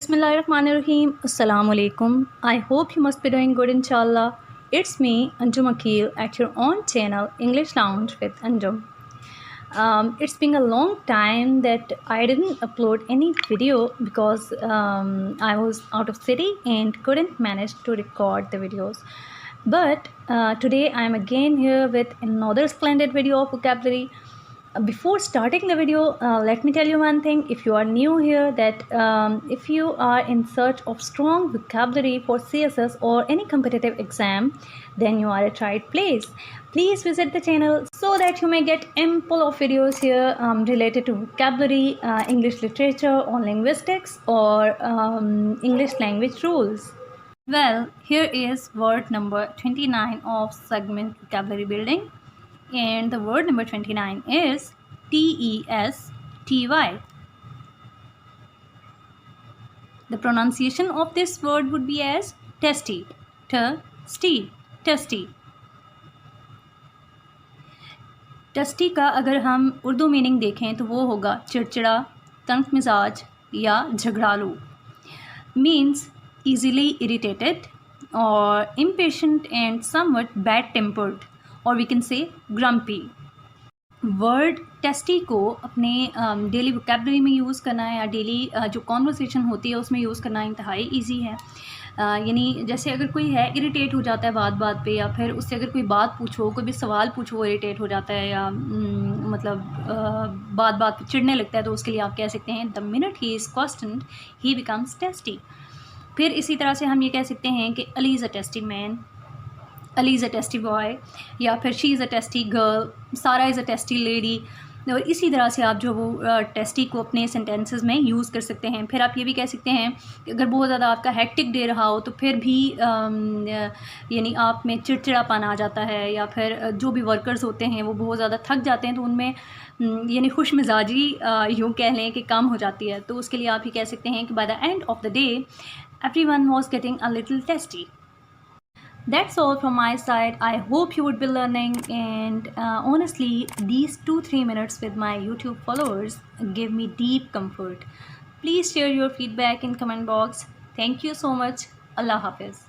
Bismillahirrahmanirrahim. Assalamu alaikum. I hope you must be doing good inshallah. It's me, Anjum Akil, at your own channel, English Lounge with Anjum. It's been a long time that I didn't upload any video because I was out of city and couldn't manage to record the videos. But today I am again here with another splendid video of vocabulary. Before starting the video, let me tell you one thing. If you are new here, that if you are in search of strong vocabulary for CSS or any competitive exam, then you are at right place. Please visit the channel so that you may get ample of videos here related to vocabulary, English literature or linguistics, or English language rules. Well, here is word number 29 of segment vocabulary building. And the word number 29 is Testy. The pronunciation of this word would be as testy. Testy. Tasty का अगर हम Urdu meaning देखें तो वो होगा चिड़चिड़ा, तंग मिजाज या झगड़ालू. Means easily irritated or impatient and somewhat bad tempered, और we can say grumpy. Word testy को अपने डेली वोकेबलरी में यूज़ करना है या डेली जो कॉन्वर्सेशन होती है उसमें यूज़ करना इंतहाई इजी है. यानी जैसे अगर कोई है इरिटेट हो जाता है बात बात पे, या फिर उससे अगर कोई बात पूछो, कोई भी सवाल पूछो, वो इरिटेट हो जाता है या मतलब बात बात पे चिढ़ने लगता है, तो उसके लिए आप कह सकते हैं the minute he is questioned he becomes tasty. फिर इसी तरह से हम ये कह सकते हैं कि Ali is a tasty man, Ali is a tasty boy, या फिर she is a tasty girl, सारा इज़ अ टेस्टी लेडी. और इसी तरह से आप जो वो टेस्टी को अपने सेंटेंसेस में यूज़ कर सकते हैं. फिर आप ये भी कह सकते हैं कि अगर बहुत ज़्यादा आपका हेक्टिक डे रहा हो तो फिर भी यानी आप में चिड़चिड़ापन आ जाता है, या फिर जो भी वर्कर्स होते हैं वो बहुत ज़्यादा थक जाते हैं तो उनमें यानी खुश मिजाजी यूँ कह लें कि कम हो जाती है. तो उसके लिए आप ये कह सकते हैं कि by the end of the day everyone was getting a little testy. That's all from my side. I hope you would be learning, and honestly these 2-3 minutes with my YouTube followers give me deep comfort. Please share your feedback in comment box. Thank you so much. Allah Hafiz.